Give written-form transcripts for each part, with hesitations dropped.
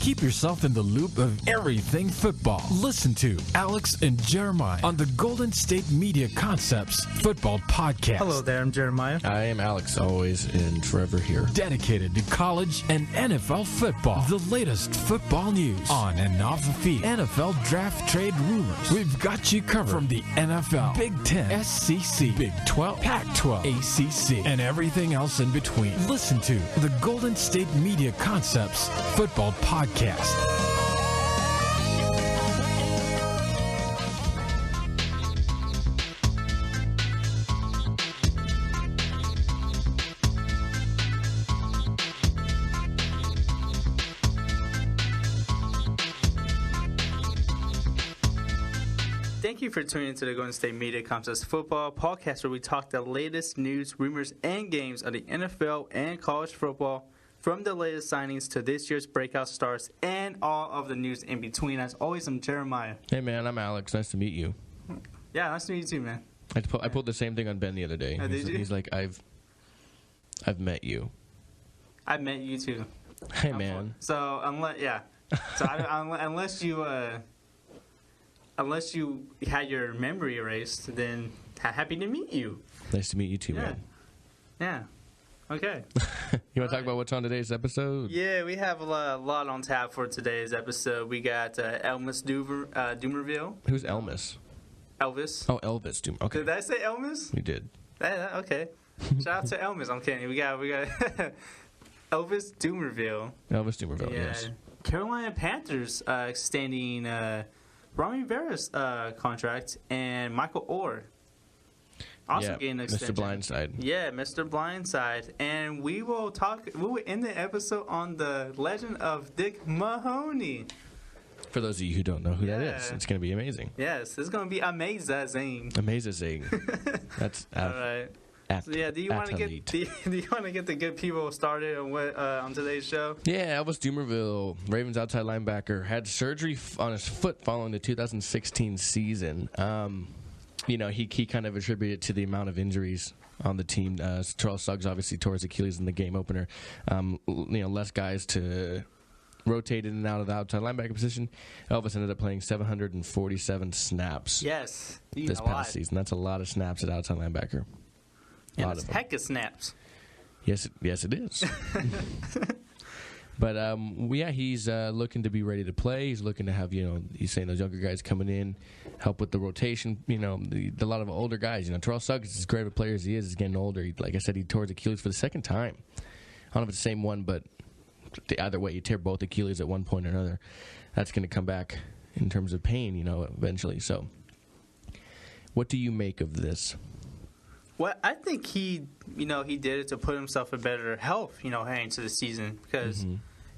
Keep yourself in the loop of everything football. Listen to Alex and Jeremiah on the Golden State Media Concepts Football Podcast. Hello there, I'm Jeremiah. I am Alex, always and forever here. Dedicated to college and NFL football. The latest football news on and off the field. NFL draft trade rumors. We've got you covered from the NFL, Big Ten, SEC, Big 12, Pac-12, ACC, and everything else in between. Listen to the Golden State Media Concepts Football Podcast. Thank you for tuning into the Golden State Media Concepts Football Podcast, where we talk the latest news, rumors, and games of the NFL and college football, from the latest signings to this year's breakout stars and all of the news in between. As always, I'm Jeremiah. Hey, man, I'm Alex. Nice to meet you. Yeah, nice to meet you too, man. I pulled the same thing on Ben the other day. He's like, I've met you. I've met you too. Hey, man. So unless you had your memory erased, then happy to meet you. Nice to meet you too, man. Yeah. Okay. You want to talk about what's on today's episode? Yeah, we have a lot on tap for today's episode. We got Elvis Dumervil. Who's Elvis? Elvis. Oh, Elvis Dumervil. Okay. Did I say Elvis? You did. Okay. Shout out to Elvis. I'm kidding. We got Elvis Dumervil. Elvis Dumervil, yes. Carolina Panthers extending Ron Rivera's contract, and Michael Orr also getting an extension. Mr. Blindside. Yeah, Mr. Blindside. And we will end the episode on the legend of Dick Mahoney. For those of you who don't know who that is, it's going to be amazing. Yes, it's going to be amazing. Amazing. That's all right. So do you want to get the good people started on today's show? Yeah, Elvis Dumervil, Ravens outside linebacker, had surgery on his foot following the 2016 season. He kind of attributed it to the amount of injuries on the team. Charles Suggs obviously tore his Achilles in the game opener. Less guys to rotate in and out of the outside linebacker position. Elvis ended up playing 747 snaps. Yes, this past season. That's a lot of snaps at outside linebacker. Yeah, it's heck of snaps. Yes, it is. But he's looking to be ready to play. He's looking to have, he's saying those younger guys coming in, help with the rotation. A lot of older guys. Charles Suggs, as great of a player as he is getting older. Like I said, he tore his Achilles for the second time. I don't know if it's the same one, but either way, you tear both Achilles at one point or another. That's going to come back in terms of pain, eventually. So, what do you make of this? Well, I think he did it to put himself in better health, heading into the season. Because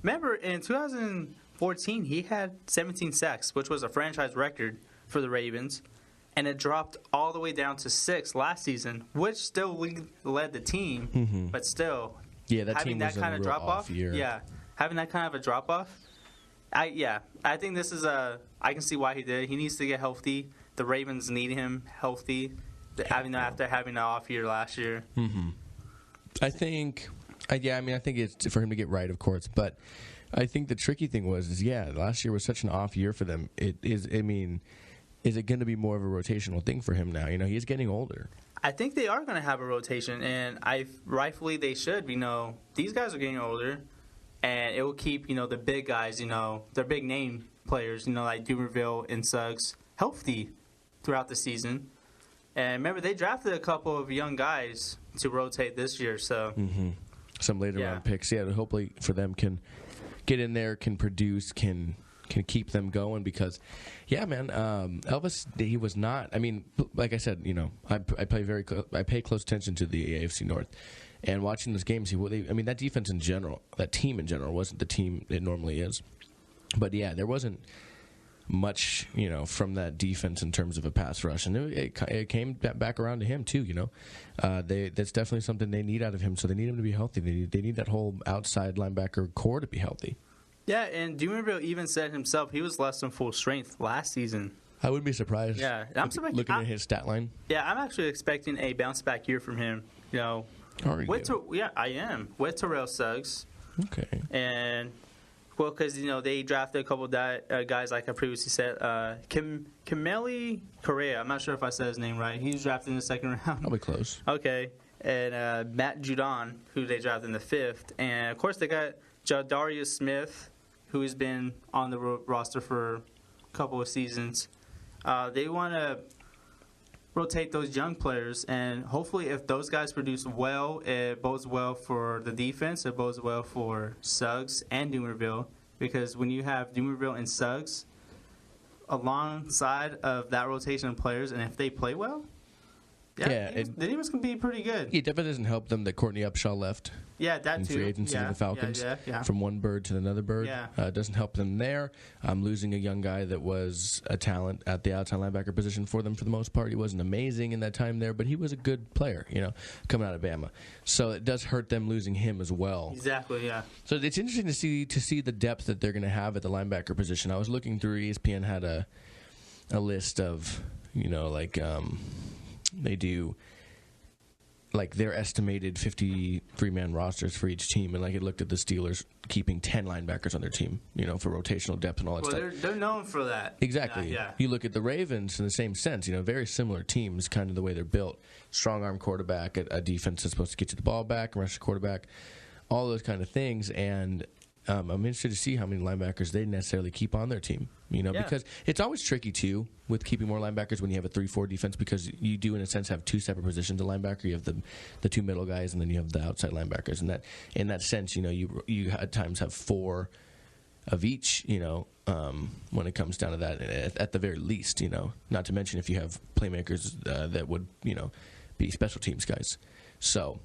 remember, in 2014, he had 17 sacks, which was a franchise record for the Ravens. And it dropped all the way down to 6 last season, which still led the team. But still, having that kind of drop-off. Yeah, having that kind of a drop-off. I think this is I can see why he did it. He needs to get healthy. The Ravens need him healthy. After having an off year last year. I think it's for him to get right, of course. But I think the tricky thing was last year was such an off year for them. It is. I mean, is it going to be more of a rotational thing for him now? He's getting older. I think they are going to have a rotation, and rightfully they should. These guys are getting older, and it will keep the big guys, their big name players, like Dumervil and Suggs, healthy throughout the season. And remember, they drafted a couple of young guys to rotate this year. So some later round picks. Yeah, hopefully for them can get in there, can produce, can keep them going. Because, Elvis, he was not. I mean, like I said, I pay close attention to the AFC North, and watching those games, that defense in general, that team in general, wasn't the team it normally is. But there wasn't much, from that defense in terms of a pass rush, and it came back around to him too. That's definitely something they need out of him. So they need him to be healthy. They need that whole outside linebacker core to be healthy. Yeah, and Dumervil even said himself he was less than full strength last season. I wouldn't be surprised. Yeah, I'm surprised. Looking at his stat line. Yeah, I'm actually expecting a bounce back year from him. Are you? I am with Terrell Suggs. Okay. And Well, because, they drafted a couple of guys, like I previously said. Kameli Correa, I'm not sure if I said his name right. He was drafted in the second round. Probably close. Okay. And Matt Judon, who they drafted in the 5th. And, of course, they got Jadarius Smith, who has been on the roster for a couple of seasons. They want to rotate those young players, and hopefully if those guys produce well, it bodes well for the defense. It bodes well for Suggs and Dumervil, because when you have Dumervil and Suggs alongside of that rotation of players, and if they play well, the defense can be pretty good. It definitely doesn't help them that Courtney Upshaw left. Yeah, that in too. Free agency to the Falcons. From one bird to another bird. Yeah. It doesn't help them there. Losing a young guy that was a talent at the outside linebacker position for them for the most part. He wasn't amazing in that time there, but he was a good player, coming out of Bama. So it does hurt them losing him as well. Exactly, yeah. So it's interesting to see the depth that they're going to have at the linebacker position. I was looking through, ESPN had a list of, they do their estimated 53-man rosters for each team, and it looked at the Steelers keeping 10 linebackers on their team, for rotational depth and all that stuff. Well, they're known for that. Exactly. Yeah. You look at the Ravens in the same sense, very similar teams, kind of the way they're built. Strong arm quarterback, a defense that's supposed to get you the ball back, rush the quarterback, all those kind of things, and I'm interested to see how many linebackers they necessarily keep on their team, because it's always tricky, too, with keeping more linebackers when you have a 3-4 defense, because you do, in a sense, have two separate positions of linebacker. You have the two middle guys, and then you have the outside linebackers. And that, in that sense, you at times have 4 of each, when it comes down to that, at the very least, not to mention if you have playmakers that would, be special teams guys. So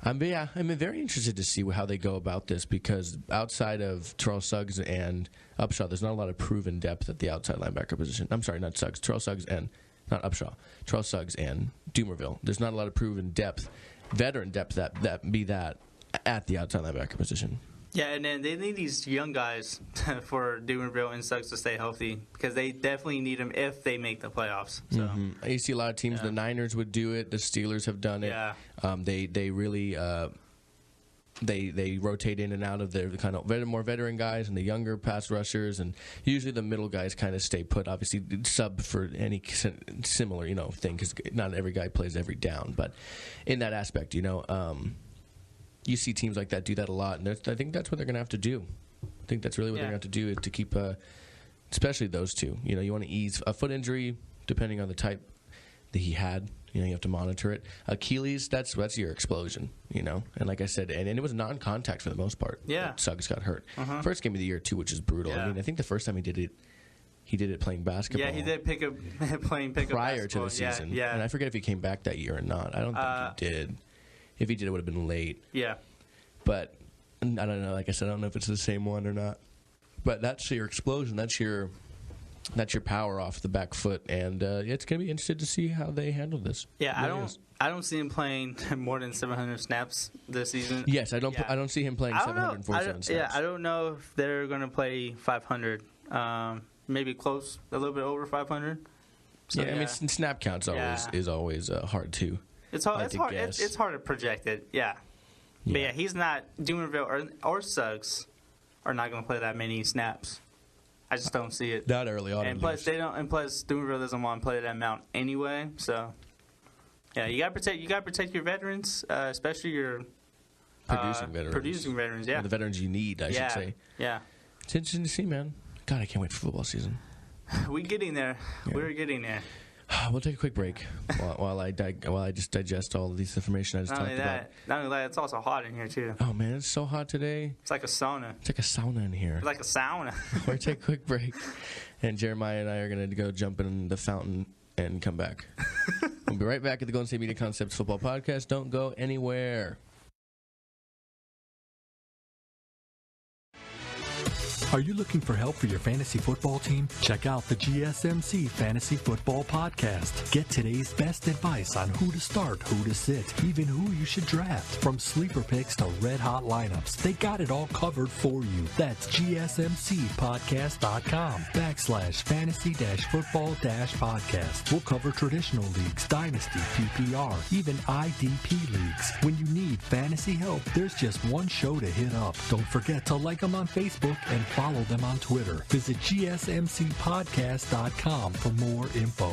I'm very interested to see how they go about this, because outside of Terrell Suggs and Upshaw, there's not a lot of proven depth at the outside linebacker position. I'm sorry, not Suggs. Terrell Suggs and not Upshaw. Terrell Suggs and Dumervil. There's not a lot of proven depth, veteran depth that be that at the outside linebacker position. Yeah, and then they need these young guys for Dumervil and Suggs to stay healthy, because they definitely need them if they make the playoffs. So You see a lot of teams. The Niners would do it. The Steelers have done it. Yeah. They really they rotate in and out of their kind of more veteran guys and the younger pass rushers, and usually the middle guys kind of stay put. Obviously, sub for any similar thing, because not every guy plays every down. But in that aspect, you see teams like that do that a lot, and I think that's what they're going to have to do. I think that's really what they're going to have to do, is to keep, especially those two. You want to ease a foot injury, depending on the type that he had. You have to monitor it. Achilles, that's your explosion. And like I said, and it was non-contact for the most part. Yeah, Suggs got hurt. First game of the year too, which is brutal. Yeah. I think the first time he did it playing basketball. Yeah, he did playing pickup prior to the season. Yeah, and I forget if he came back that year or not. I don't think he did. If he did, it would have been late. Yeah. But I don't know. Like I said, I don't know if it's the same one or not. But that's your explosion. That's your power off the back foot. And it's going to be interesting to see how they handle this. Yeah, I don't see him playing more than 700 snaps this season. Yes, I don't see him playing 747 snaps. Yeah, I don't know if they're going to play 500. Maybe close, a little bit over 500. So, I mean, snap counts is always hard too. It's hard to project it, yeah. But he's not, Dumervil or Suggs are not going to play that many snaps. I just don't see it. Not early on. And plus Dumervil doesn't want to play that amount anyway. So you got to protect your veterans, especially your producing veterans. Yeah, the veterans you need, I should say. Yeah, it's interesting to see, man. God, I can't wait for football season. We're getting there. Yeah. We're getting there. We'll take a quick break while I just digest all of this information I just talked about. Not only that, it's also hot in here too. Oh man, it's so hot today. It's like a sauna. It's like a sauna in here. It's like a sauna. We'll take a quick break, and Jeremiah and I are going to go jump in the fountain and come back. We'll be right back at the Golden State Media Concepts Football Podcast. Don't go anywhere. Are you looking for help for your fantasy football team? Check out the GSMC Fantasy Football Podcast. Get today's best advice on who to start, who to sit, even who you should draft. From sleeper picks to red-hot lineups, they got it all covered for you. That's gsmcpodcast.com/fantasy-football-podcast. We'll cover traditional leagues, dynasty, PPR, even IDP leagues. When you need fantasy help, there's just one show to hit up. Don't forget to like them on Facebook and follow them on Twitter. Visit GSMCpodcast.com for more info.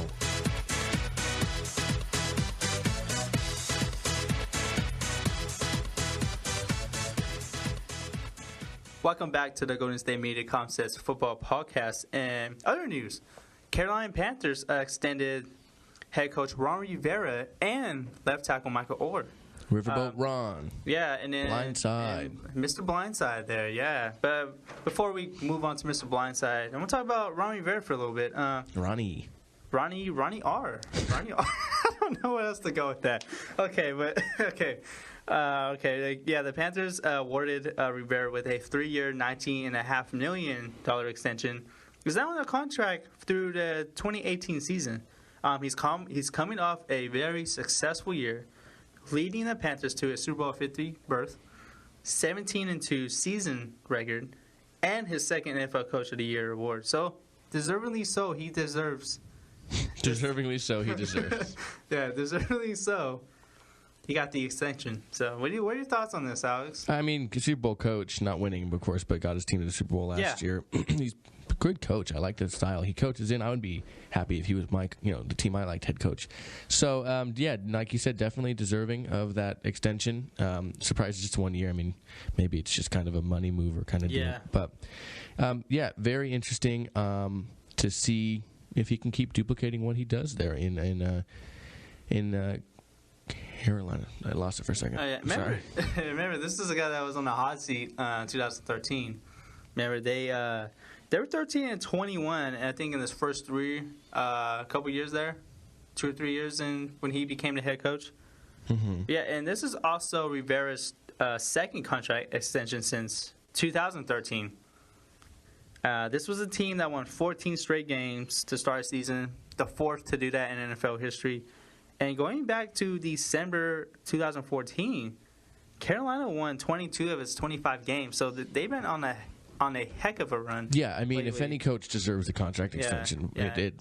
Welcome back to the Golden State Media Concepts Football Podcast. And other news, Carolina Panthers extended head coach Ron Rivera and left tackle Michael Orr. Riverboat Ron. Yeah, and then Blindside. Mr. Blindside there, yeah. But before we move on to Mr. Blindside, I'm going to talk about Ron Rivera for a little bit. Ronnie R. Ronnie R. I don't know what else to go with that. Okay, but okay. The Panthers awarded Rivera with a 3-year, $19.5 million extension. He's now on a contract through the 2018 season. He's coming off a very successful year, leading the Panthers to a Super Bowl 50 berth, 17-2 season record, and his second NFL Coach of the Year award. So, deservingly so, he deserves. Deservingly so, he deserves. Yeah, deservingly so. He got the extension. So, what are your thoughts on this, Alex? I mean, Super Bowl coach, not winning, of course, but got his team to the Super Bowl last year. He's a good coach. I like the style he coaches in. I would be happy if he was the team I liked head coach. So, like you said, definitely deserving of that extension. Surprised it's just 1 year. I mean, maybe it's just kind of a money mover kind of deal. But, very interesting to see if he can keep duplicating what he does there in Carolina. I lost it for a second. Sorry. Remember, this is a guy that was on the hot seat in 2013. Remember, they were 13-21, and I think in his first couple years there, 2 or 3 years when he became the head coach. Mm-hmm. Yeah, and this is also Rivera's second contract extension since 2013. This was a team that won 14 straight games to start the season, the fourth to do that in NFL history. And going back to December 2014, Carolina won 22 of its 25 games. So they've been on a heck of a run. Yeah, I mean, lately. If any coach deserves a contract extension,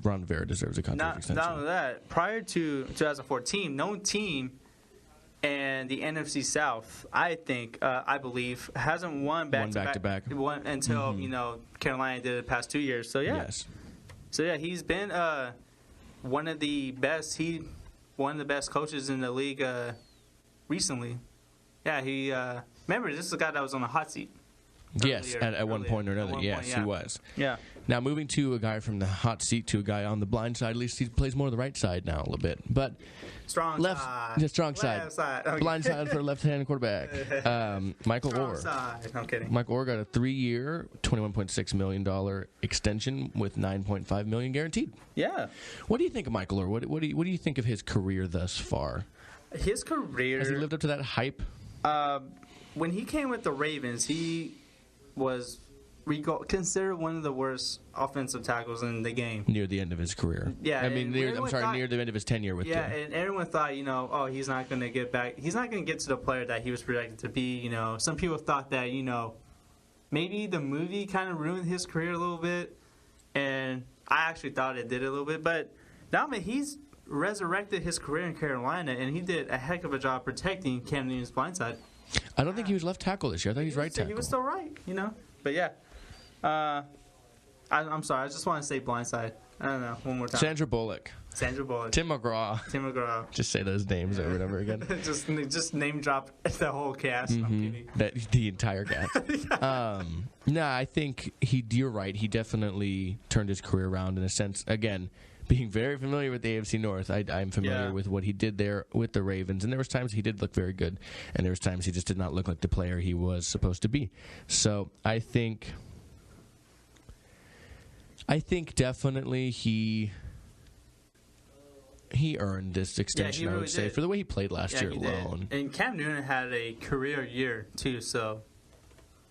Ron Rivera deserves a contract extension. Not only that, prior to 2014, no team in the NFC South, I believe, hasn't won back-to-back until Carolina did it the past 2 years. So he's been one of the best. One of the best coaches in the league recently. Yeah, he remember this is a guy that was on the hot seat. Yes, at one point or another. Yes, he was. Yeah. Now moving to a guy from the hot seat to a guy on the blind side. At least he plays more on the right side now a little bit, but strong side. Okay. Blind side for left-handed quarterback. Michael Orr. Side. I'm kidding. Michael Orr got a 3-year, $21.6 million extension with $9.5 million guaranteed. Yeah. What do you think of Michael Orr? What do you think of his career thus far? His career, has he lived up to that hype? When he came with the Ravens, he was considered one of the worst offensive tackles in the game. Near the end of his career. Yeah. I mean, near the end of his tenure with them. Yeah, and everyone thought, he's not going to get back. He's not going to get to the player that he was projected to be. Some people thought that, maybe the movie kind of ruined his career a little bit. And I actually thought it did a little bit. But now, he's resurrected his career in Carolina, and he did a heck of a job protecting Cam Newton's blindside. I don't think he was left tackle this year. I thought he was right tackle. He was still right, But yeah. I'm sorry. I just want to say blindside. I don't know. One more time. Sandra Bullock. Tim McGraw. Just say those names over and over again. just name drop the whole cast. Mm-hmm. I'm kidding. The entire cast. I think you're right. He definitely turned his career around in a sense. Again, being very familiar with the AFC North, I'm familiar with what he did there with the Ravens. And there was times he did look very good, and there was times he just did not look like the player he was supposed to be. So I think definitely he earned this extension, I would say, for the way he played last year alone. And Cam Newton had a career year, too, so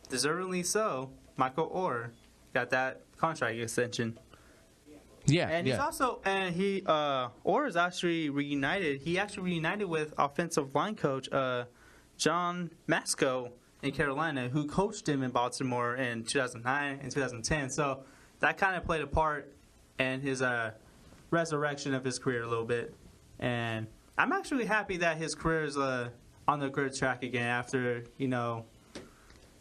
deservedly so, Michael Orr got that contract extension. Yeah, and he's also Orr is actually reunited. He actually reunited with offensive line coach John Masco in Carolina, who coached him in Baltimore in 2009 and 2010. So that kind of played a part in his resurrection of his career a little bit. And I'm actually happy that his career is on the good track again after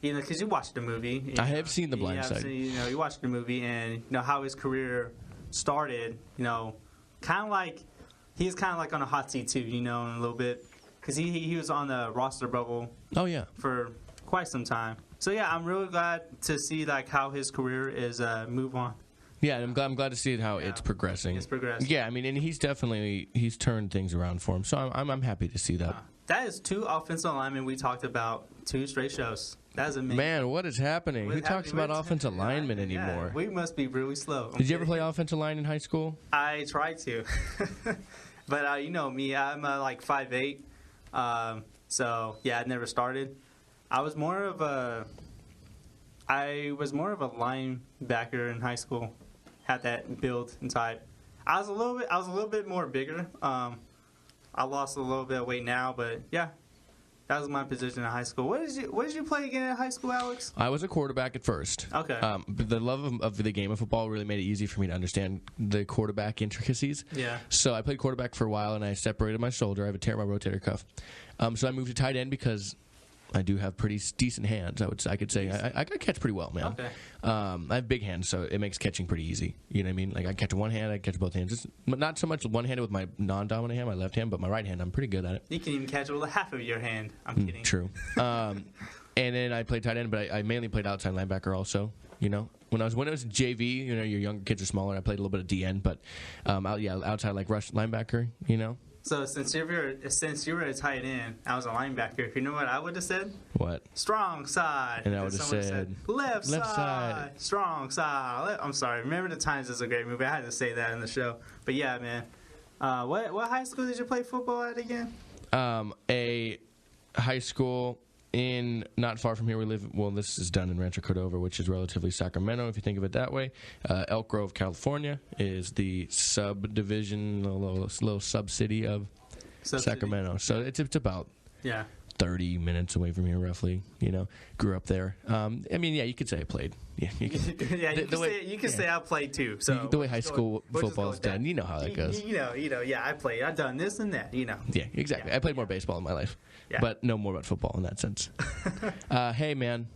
because you watched the movie. I have seen The Blind Side. You watched the movie and how his career started. Kind of like he's kind of like on a hot seat too. In a little bit because he was on the roster bubble. Oh yeah. For quite some time. So yeah, I'm really glad to see like how his career is move on. Yeah, I'm glad to see how it's progressing. It's progressing. Yeah, I mean, and he's turned things around for him. So I'm happy to see that. That is 2 offensive linemen we talked about 2 straight shows. That is amazing. Man, what is happening? Who talks about offensive linemen anymore? We must be really slow. Did you ever play offensive line in high school? I tried to. But you know me, I'm like 5'8". So yeah, I never started. I was more of a linebacker in high school. Had that build and type. I was a little bit more bigger. I lost a little bit of weight now, but yeah, that was my position in high school. What did you play again in high school, Alex? I was a quarterback at first. Okay. But the love of the game of football really made it easy for me to understand the quarterback intricacies. Yeah. So I played quarterback for a while, and I separated my shoulder. I have a tear in my rotator cuff. So I moved to tight end because I do have pretty decent hands. I could say I catch pretty well, man. Okay. I have big hands, so it makes catching pretty easy. You know what I mean? Like I catch one hand, I catch both hands. Just not so much one-handed with my non-dominant hand, my left hand, but my right hand, I'm pretty good at it. You can even catch it with half of your hand. I'm kidding. True. And then I played tight end, but I mainly played outside linebacker also. When I was JV, your younger kids are smaller. I played a little bit of DN, but outside like rush linebacker. So since you were a tight end, I was a linebacker. You know what I would have said? What? Strong side. And I would have said left side. Strong side. I'm sorry. Remember the Times is a great movie. I had to say that in the show. But yeah, man. What high school did you play football at again? A high school in not far from here. We live. Well, this is down in Rancho Cordova, which is relatively Sacramento, if you think of it that way. Elk Grove, California, is the subdivision, little sub-city of Sacramento. So it's about 30 minutes away from here, roughly. Grew up there. You could say I played. Yeah, you can say I played too. So the way high school football is done, you know how that goes. Yeah, I played. I've done this and that. Yeah, exactly. I played more baseball in my life, but know more about football in that sense. Hey, man,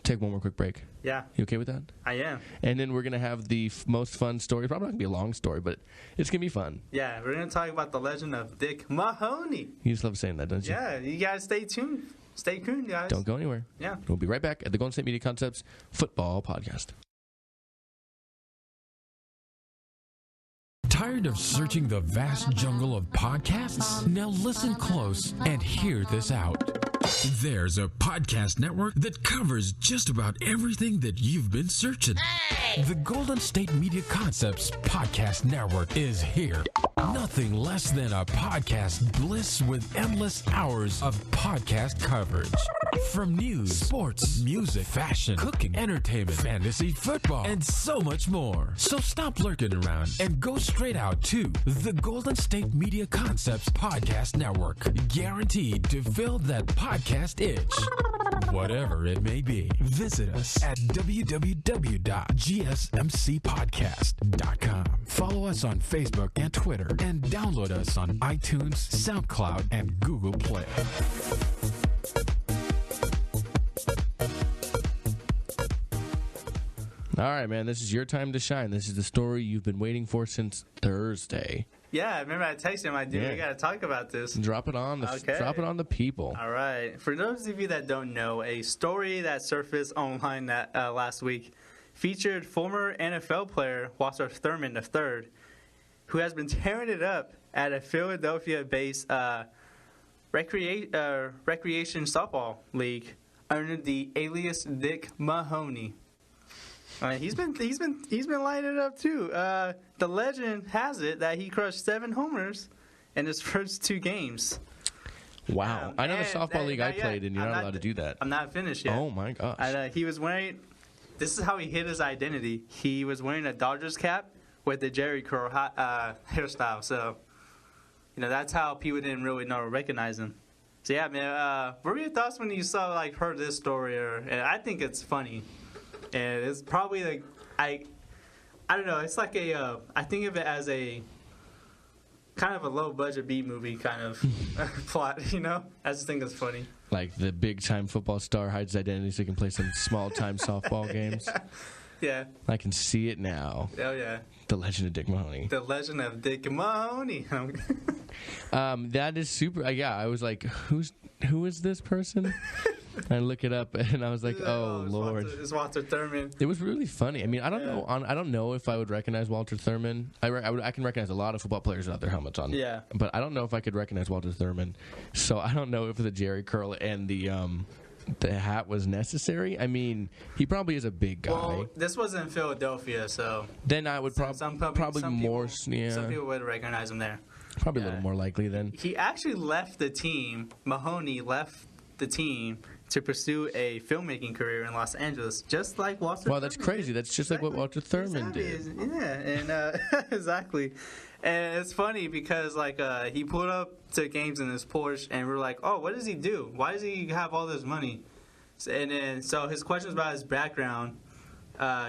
take one more quick break. Yeah. You okay with that? I am. And then we're going to have the most fun story. Probably not going to be a long story, but it's going to be fun. Yeah, we're going to talk about the legend of Dick Mahoney. You just love saying that, don't you? Yeah, you got to stay tuned. Stay tuned, guys. Don't go anywhere. Yeah. We'll be right back at the Golden State Media Concepts Football Podcast. Tired of searching the vast jungle of podcasts? Now listen close and hear this out. There's a podcast network that covers just about everything that you've been searching. Hey! The Golden State Media Concepts Podcast Network is here. Nothing less than a podcast bliss with endless hours of podcast coverage. From news, sports, music, fashion, cooking, entertainment, fantasy, football, and so much more. So stop lurking around and go straight out to the Golden State Media Concepts Podcast Network. Guaranteed to fill that podcast itch. Whatever it may be. Visit us at www.gsmcpodcast.com. Follow us on Facebook and Twitter, and download us on iTunes, SoundCloud, and Google Play. All right, man, this is your time to shine. This is the story you've been waiting for since Thursday. Yeah, remember I texted him, we got to talk about this. Drop it on the people. All right. For those of you that don't know, a story that surfaced online last week featured former NFL player Walter Thurman III, who has been tearing it up at a Philadelphia-based recreation softball league under the alias Dick Mahoney. He's been lighting it up too. The legend has it that he crushed 7 homers in his first 2 games. Wow! I know the softball league I played in. You're not allowed to do that. I'm not finished yet. Oh my gosh! He was wearing. This is how he hid his identity. He was wearing a Dodgers cap with the Jerry curl hairstyle. So, that's how people didn't really recognize him. So yeah, man. What were your thoughts when you heard this story? I think it's funny. And it's probably I don't know. It's like I think of it as a kind of a low-budget B movie kind of plot, you know? I just think it's funny. Like the big-time football star hides identity so he can play some small-time softball games. Yeah. I can see it now. Oh, yeah. The Legend of Dick Mahoney. The Legend of Dick Mahoney. That is super. Yeah, I was like, who is this person? I look it up, and I was like, oh Lord. It's Walter Thurman. It was really funny. I mean, I don't know. I don't know if I would recognize Walter Thurman. I can recognize a lot of football players without their helmets on. Yeah. But I don't know if I could recognize Walter Thurman. So I don't know if the Jerry curl and the hat was necessary. I mean, he probably is a big guy. Well, this was in Philadelphia, so then I would probably more. Some people would recognize him there. Probably a little more likely then. He actually left the team. Mahoney left the team to pursue a filmmaking career in Los Angeles, just like Walter. Wow, that's crazy. Did. That's just like what Walter Thurman did. Yeah, and exactly. And it's funny because like he pulled up to games in his Porsche, and we're like, oh, what does he do? Why does he have all this money? And then so his questions about his background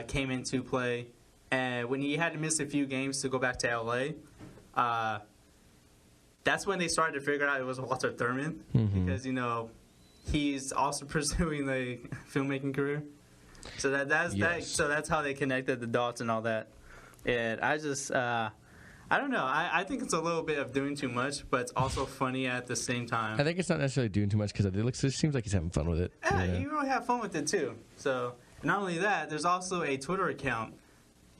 came into play, and when he had to miss a few games to go back to LA, that's when they started to figure out it was Walter Thurman because he's also pursuing the filmmaking career. So that's how they connected the dots and all that. And I just I don't know. I think it's a little bit of doing too much, but it's also funny at the same time. I think it's not necessarily doing too much because it seems like he's having fun with it. Yeah, you really have fun with it too. So not only that, there's also a Twitter account,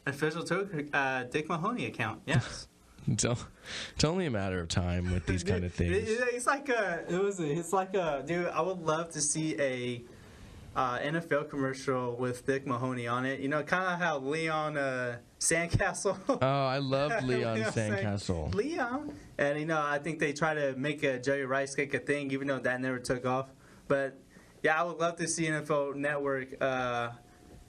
official Dick Mahoney account. Yes. It's only a matter of time with these kind of things. It's like dude, I would love to see a NFL commercial with Dick Mahoney on it. You know, kind of how Leon Sandcastle. Oh, I loved Leon Sandcastle. Leon. And, I think they try to make a Jerry Rice Cake a thing, even though that never took off. But, yeah, I would love to see NFL Network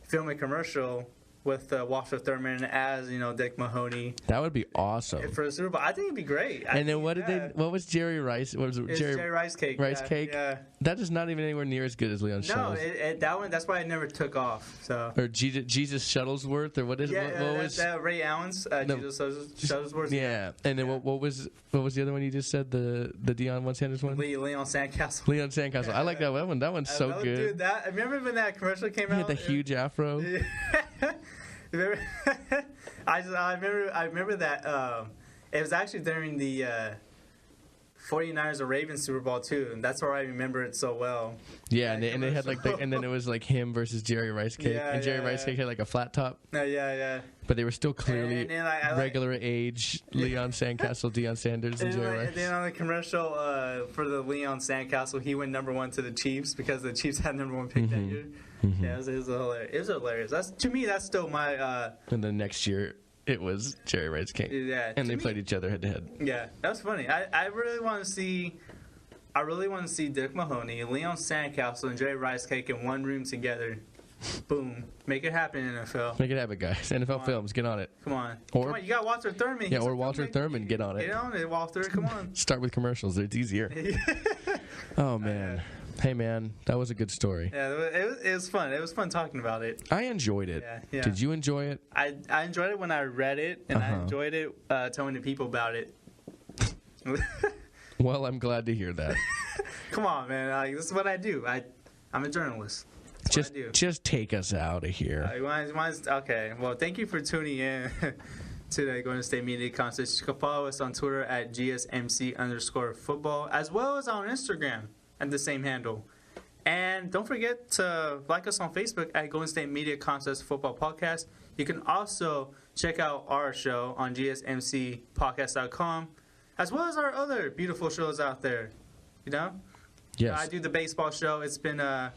film a commercial with Walter Thurman as, Dick Mahoney. That would be awesome. For the Super Bowl. I think it'd be great. And then what was Jerry Rice? What was it? Jerry Rice Cake. Rice Cake? Yeah. That is not even anywhere near as good as Leon Shuttles. No, that one, that's why it never took off. So. Or Jesus Shuttlesworth, or what is it? Yeah, that's Ray Allen's Jesus Shuttlesworth. Yeah. And then what was the other one you just said? The Deion Sanders one? Leon Sandcastle. Leon Sandcastle. I like that one. That one's so good. Dude, remember when that commercial came out? He had the huge afro. I remember that it was actually during the 49ers or Ravens Super Bowl too, and that's where I remember it so well. Yeah, and they had and then it was like him versus Jerry Rice Cake, and Jerry Rice Cake had like a flat top. Yeah. But they were still clearly regular age Leon Sandcastle, Deion Sanders, and Jerry Rice. And then on the commercial for the Leon Sandcastle, he went #1 to the Chiefs because the Chiefs had #1 pick that year. Yeah, it was hilarious. It was hilarious. To me, that's still my. And then next year, it was Jerry Rice Cake. Yeah, and they played each other head to head. Yeah, that's funny. I really want to see. I really want to see Dick Mahoney, Leon Sandcastle, and Jerry Rice Cake in one room together. Boom! Make it happen, NFL. Make it happen, guys. NFL Films, get on it. Come on. You got Walter Thurman. Yeah, or Walter Thurman, get on it. Get on it, Walter. Come on. Start with commercials. It's easier. Oh man. Hey man, that was a good story. Yeah, it was fun. It was fun talking about it. I enjoyed it. Yeah. Did you enjoy it? I enjoyed it when I read it, and I enjoyed it telling the people about it. Well, I'm glad to hear that. Come on, man. This is what I do. I'm a journalist. Just take us out of here. Okay. Well, thank you for tuning in to the Golden State Media Contest. You can follow us on Twitter at GSMC_football, as well as on Instagram at the same handle. And don't forget to like us on Facebook at Golden State Media Contest Football Podcast. You can also check out our show on GSMCpodcast.com, as well as our other beautiful shows out there. Yes. I do the baseball show. It's been I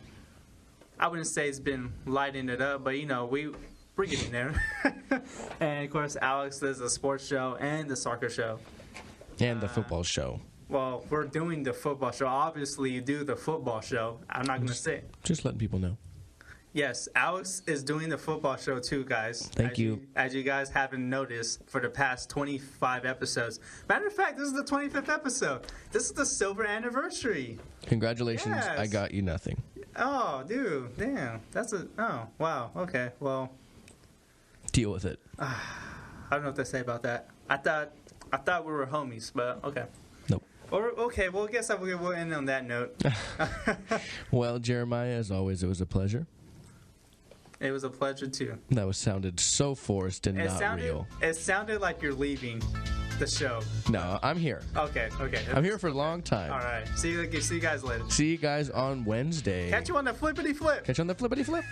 wouldn't say it's been lighting it up, but we're getting there. And of course, Alex does the sports show and the soccer show. And the football show. Well, we're doing the football show. Obviously, you do the football show. I'm not going to say. Just letting people know. Yes, Alex is doing the football show too, guys. Thank you. As you guys haven't noticed for the past 25 episodes. Matter of fact, this is the 25th episode. This is the silver anniversary. Congratulations. Yes. I got you nothing. Oh, dude. Damn. Oh, wow. Okay, well. Deal with it. I don't know what to say about that. I thought I thought we were homies, but okay. Nope. Or, okay, well, I guess we'll end on that note. Well, Jeremiah, as always, it was a pleasure. It was a pleasure, too. That sounded so forced and real. It sounded like you're leaving the show. No, I'm here. Okay. I'm here for a long time. All right. See you guys later. See you guys on Wednesday. Catch you on the flippity flip. Catch you on the flippity flip.